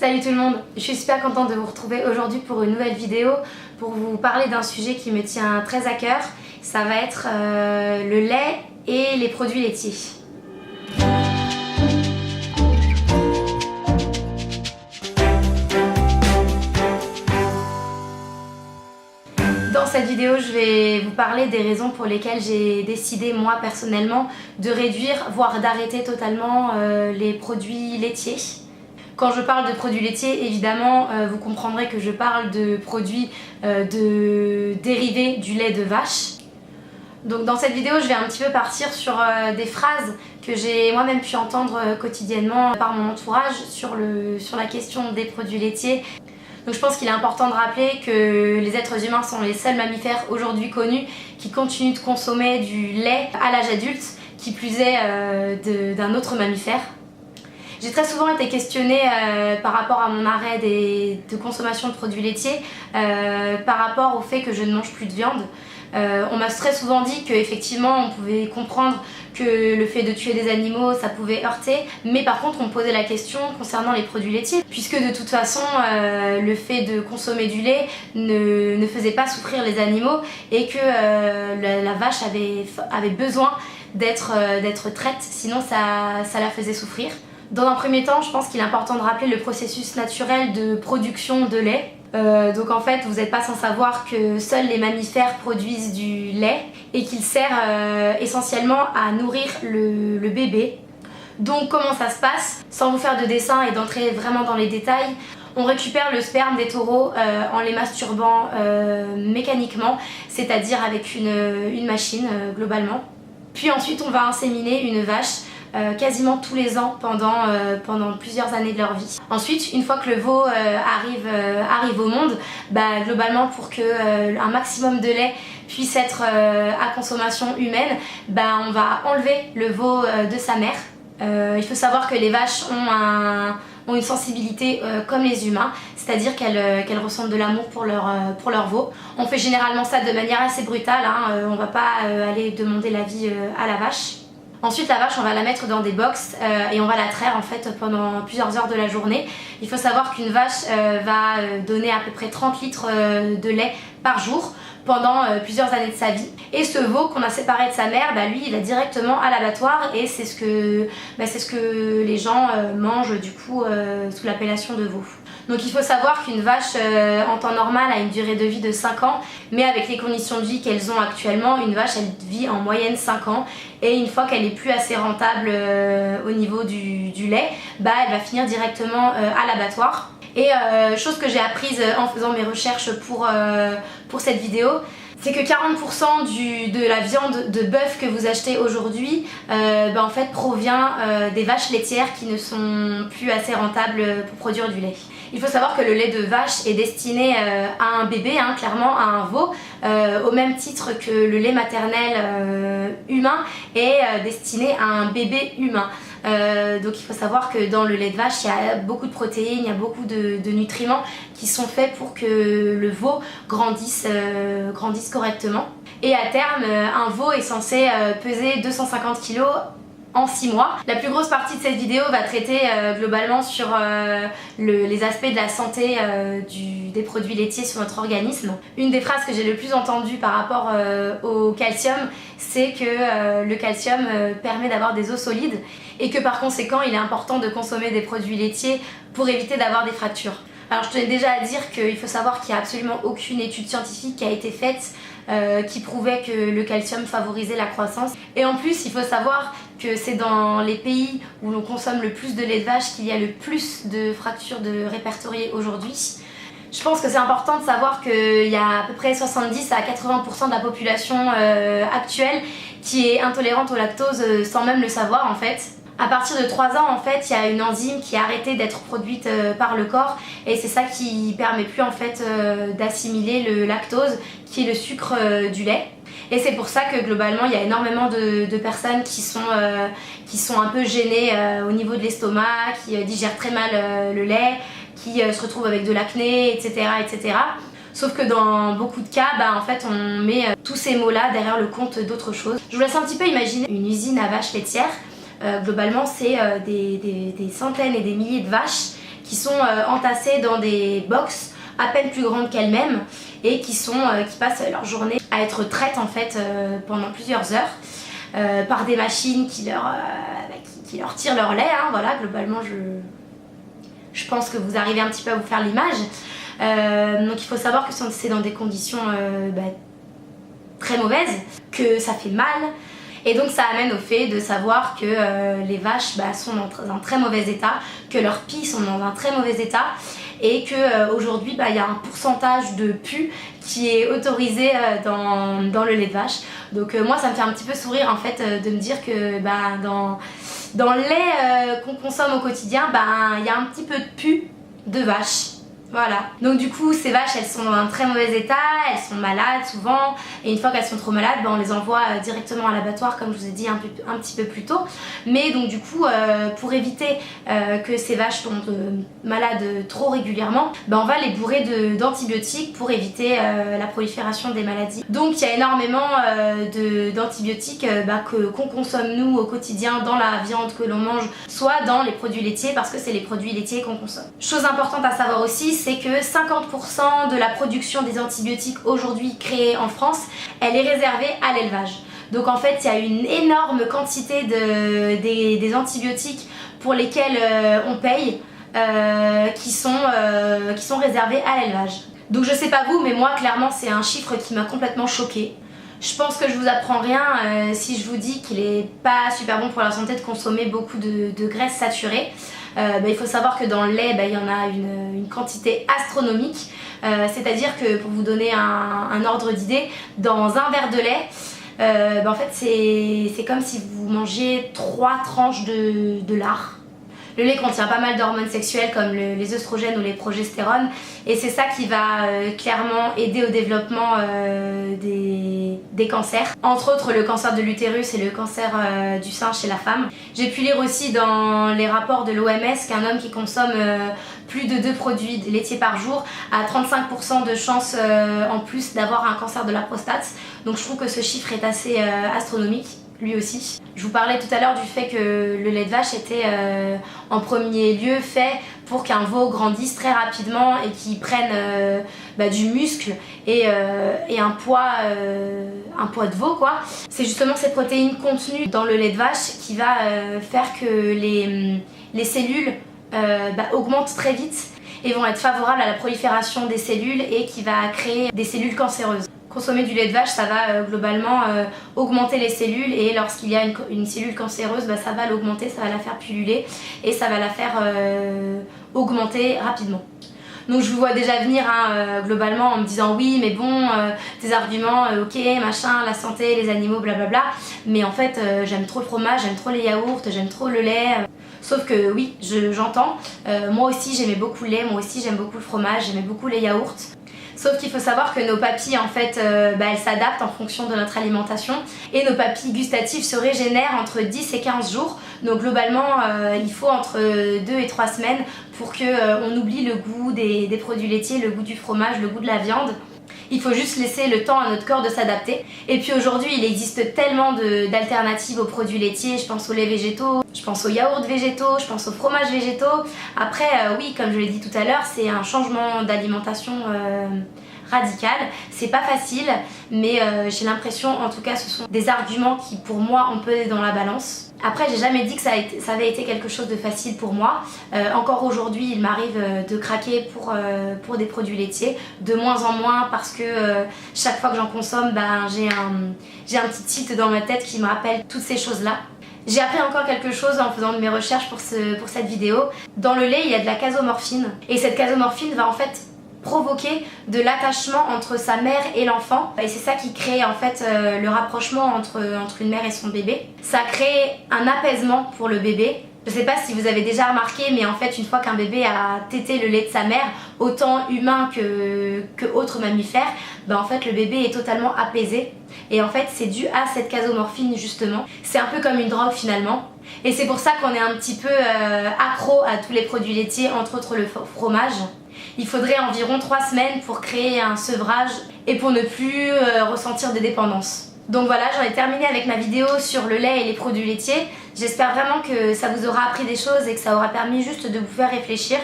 Salut tout le monde, je suis super contente de vous retrouver aujourd'hui pour une nouvelle vidéo pour vous parler d'un sujet qui me tient très à cœur. Ça va être le lait et les produits laitiers. Dans cette vidéo, je vais vous parler des raisons pour lesquelles j'ai décidé moi personnellement de réduire, voire d'arrêter totalement les produits laitiers. Quand je parle de produits laitiers, évidemment, vous comprendrez que je parle de produits dérivés du lait de vache. Donc dans cette vidéo, je vais un petit peu partir sur des phrases que j'ai moi-même pu entendre quotidiennement par mon entourage sur la question des produits laitiers. Donc je pense qu'il est important de rappeler que les êtres humains sont les seuls mammifères aujourd'hui connus qui continuent de consommer du lait à l'âge adulte, qui plus est d'un autre mammifère. J'ai très souvent été questionnée par rapport à mon arrêt de consommation de produits laitiers, par rapport au fait que je ne mange plus de viande. On m'a très souvent dit qu'effectivement on pouvait comprendre que le fait de tuer des animaux ça pouvait heurter, mais par contre on me posait la question concernant les produits laitiers, puisque de toute façon le fait de consommer du lait ne faisait pas souffrir les animaux et que la vache avait besoin d'être traite, sinon ça la faisait souffrir. Dans un premier temps, je pense qu'il est important de rappeler le processus naturel de production de lait. Donc en fait, vous n'êtes pas sans savoir que seuls les mammifères produisent du lait et qu'il sert essentiellement à nourrir le bébé. Donc comment ça se passe? Sans vous faire de dessin et d'entrer vraiment dans les détails, on récupère le sperme des taureaux en les masturbant mécaniquement, c'est-à-dire avec une machine globalement. Puis ensuite, on va inséminer une vache quasiment tous les ans pendant plusieurs années de leur vie. Ensuite, une fois que le veau arrive au monde, globalement pour que un maximum de lait puisse être à consommation humaine, on va enlever le veau de sa mère. Il faut savoir que les vaches ont une sensibilité comme les humains, c'est-à-dire qu'elles ressentent de l'amour pour leur veau. On fait généralement ça de manière assez brutale, on va pas aller demander l'avis à la vache. Ensuite la vache on va la mettre dans des box et on va la traire en fait pendant plusieurs heures de la journée. Il faut savoir qu'une vache va donner à peu près 30 litres de lait par jour pendant plusieurs années de sa vie. Et ce veau qu'on a séparé de sa mère, lui il va directement à l'abattoir et c'est ce que les gens mangent du coup sous l'appellation de veau. Donc il faut savoir qu'une vache en temps normal a une durée de vie de 5 ans, mais avec les conditions de vie qu'elles ont actuellement, une vache elle vit en moyenne 5 ans et une fois qu'elle n'est plus assez rentable au niveau du lait, elle va finir directement à l'abattoir. Et chose que j'ai apprise en faisant mes recherches pour cette vidéo, c'est que 40% de la viande de bœuf que vous achetez aujourd'hui en fait provient des vaches laitières qui ne sont plus assez rentables pour produire du lait. Il faut savoir que le lait de vache est destiné à un bébé, clairement à un veau, au même titre que le lait maternel humain est destiné à un bébé humain. Donc il faut savoir que dans le lait de vache il y a beaucoup de protéines, il y a beaucoup de nutriments qui sont faits pour que le veau grandisse correctement. Et à terme, un veau est censé peser 250 kg en 6 mois. La plus grosse partie de cette vidéo va traiter globalement sur les aspects de la santé des produits laitiers sur notre organisme. Une des phrases que j'ai le plus entendues par rapport au calcium, c'est que le calcium permet d'avoir des os solides et que par conséquent il est important de consommer des produits laitiers pour éviter d'avoir des fractures. Alors je tenais déjà à dire qu'il faut savoir qu'il n'y a absolument aucune étude scientifique qui a été faite qui prouvait que le calcium favorisait la croissance. Et en plus il faut savoir que c'est dans les pays où l'on consomme le plus de lait de vache qu'il y a le plus de fractures répertoriées aujourd'hui. Je pense que c'est important de savoir qu'il y a à peu près 70 à 80% de la population actuelle qui est intolérante au lactose sans même le savoir en fait. À partir de 3 ans, en fait, il y a une enzyme qui a arrêté d'être produite par le corps et c'est ça qui permet plus en fait d'assimiler le lactose, qui est le sucre du lait. Et c'est pour ça que globalement, il y a énormément de personnes qui sont un peu gênées au niveau de l'estomac, qui digèrent très mal le lait, qui se retrouvent avec de l'acné, etc., etc. Sauf que dans beaucoup de cas, en fait, on met tous ces mots-là derrière le compte d'autre chose. Je vous laisse un petit peu imaginer une usine à vaches laitières. Globalement, c'est des centaines et des milliers de vaches qui sont entassées dans des box à peine plus grandes qu'elles-mêmes et qui passent leur journée à être traites en fait pendant plusieurs heures par des machines qui leur tirent leur lait, hein, voilà, globalement je pense que vous arrivez un petit peu à vous faire l'image. Donc il faut savoir que c'est dans des conditions très mauvaises, que ça fait mal, et donc ça amène au fait de savoir que les vaches sont dans un très mauvais état, que leurs pies sont dans un très mauvais état, et qu'aujourd'hui il y a un pourcentage de pus qui est autorisé dans le lait de vache. Donc moi ça me fait un petit peu sourire en fait de me dire que dans le lait qu'on consomme au quotidien, il y a un petit peu de pus de vache. Voilà. Donc du coup ces vaches elles sont dans un très mauvais état, elles sont malades souvent, et une fois qu'elles sont trop malades on les envoie directement à l'abattoir comme je vous ai dit un petit peu plus tôt. Mais donc du coup pour éviter que ces vaches tombent malades trop régulièrement, on va les bourrer d'antibiotiques pour éviter la prolifération des maladies. Donc il y a énormément d'antibiotiques qu'on consomme nous au quotidien dans la viande que l'on mange, soit dans les produits laitiers, parce que c'est les produits laitiers qu'on consomme. Chose importante à savoir aussi, c'est que 50% de la production des antibiotiques aujourd'hui créée en France, elle est réservée à l'élevage. Donc en fait il y a une énorme quantité des antibiotiques pour lesquels on paye qui sont réservés à l'élevage. Donc je sais pas vous, mais moi clairement c'est un chiffre qui m'a complètement choquée. Je pense que je vous apprends rien si je vous dis qu'il est pas super bon pour la santé de consommer beaucoup de graisses saturées. Il faut savoir que dans le lait il y en a une quantité astronomique, c'est-à-dire que pour vous donner un ordre d'idée, dans un verre de lait en fait c'est comme si vous mangiez 3 tranches de lard. Le lait contient pas mal d'hormones sexuelles comme les œstrogènes ou les progestérones, et c'est ça qui va clairement aider au développement des cancers, entre autres le cancer de l'utérus et le cancer du sein chez la femme. J'ai pu lire aussi dans les rapports de l'OMS qu'un homme qui consomme plus de 2 produits laitiers par jour a 35% de chance en plus d'avoir un cancer de la prostate. Donc je trouve que ce chiffre est assez astronomique. Lui aussi. Je vous parlais tout à l'heure du fait que le lait de vache était en premier lieu fait pour qu'un veau grandisse très rapidement et qu'il prenne du muscle et un poids de veau quoi. C'est justement cette protéine contenue dans le lait de vache qui va faire que les cellules augmentent très vite et vont être favorables à la prolifération des cellules et qui va créer des cellules cancéreuses. Consommer du lait de vache, ça va globalement augmenter les cellules, et lorsqu'il y a une cellule cancéreuse, ça va l'augmenter, ça va la faire pulluler et ça va la faire augmenter rapidement. Donc je vous vois déjà venir globalement en me disant oui mais bon, tes arguments, ok machin, la santé, les animaux, blablabla, mais en fait j'aime trop le fromage, j'aime trop les yaourts, j'aime trop le lait. Sauf que oui, j'entends, moi aussi j'aimais beaucoup le lait, moi aussi j'aime beaucoup le fromage, j'aimais beaucoup les yaourts. Sauf qu'il faut savoir que nos papilles en fait elles s'adaptent en fonction de notre alimentation, et nos papilles gustatives se régénèrent entre 10 et 15 jours. Donc globalement il faut entre 2 et 3 semaines pour qu'on oublie le goût des produits laitiers, le goût du fromage, le goût de la viande. Il faut juste laisser le temps à notre corps de s'adapter. Et puis aujourd'hui il existe tellement d'alternatives aux produits laitiers, je pense aux laits végétaux, je pense aux yaourts végétaux, je pense aux fromages végétaux. Après oui, comme je l'ai dit tout à l'heure, c'est un changement d'alimentation radical. C'est pas facile, mais j'ai l'impression, en tout cas ce sont des arguments qui pour moi ont pesé dans la balance. Après j'ai jamais dit que ça avait été quelque chose de facile pour moi. Encore aujourd'hui il m'arrive de craquer pour des produits laitiers, de moins en moins parce que chaque fois que j'en consomme j'ai un petit tilt dans ma tête qui me rappelle toutes ces choses là. J'ai appris encore quelque chose en faisant de mes recherches pour cette vidéo. Dans le lait il y a de la casomorphine, et cette casomorphine va en fait provoquer de l'attachement entre sa mère et l'enfant, et c'est ça qui crée en fait le rapprochement entre une mère et son bébé. Ça crée un apaisement pour le bébé. Je sais pas si vous avez déjà remarqué, mais en fait une fois qu'un bébé a tété le lait de sa mère, autant humain que autre mammifère, en fait le bébé est totalement apaisé, et en fait c'est dû à cette casomorphine justement. C'est un peu comme une drogue finalement, et c'est pour ça qu'on est un petit peu accro à tous les produits laitiers, entre autres le fromage. Il faudrait environ 3 semaines pour créer un sevrage et pour ne plus ressentir de dépendance. Donc voilà, j'en ai terminé avec ma vidéo sur le lait et les produits laitiers. J'espère vraiment que ça vous aura appris des choses et que ça aura permis juste de vous faire réfléchir.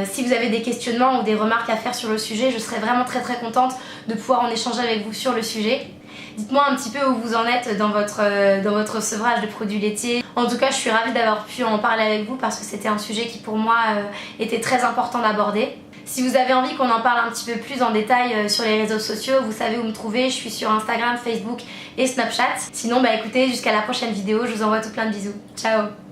Si vous avez des questionnements ou des remarques à faire sur le sujet, je serais vraiment très contente de pouvoir en échanger avec vous sur le sujet. Dites-moi un petit peu où vous en êtes dans votre sevrage de produits laitiers. En tout cas, je suis ravie d'avoir pu en parler avec vous parce que c'était un sujet qui pour moi était très important d'aborder. Si vous avez envie qu'on en parle un petit peu plus en détail sur les réseaux sociaux, vous savez où me trouver. Je suis sur Instagram, Facebook et Snapchat. Sinon, écoutez, jusqu'à la prochaine vidéo. Je vous envoie tout plein de bisous. Ciao!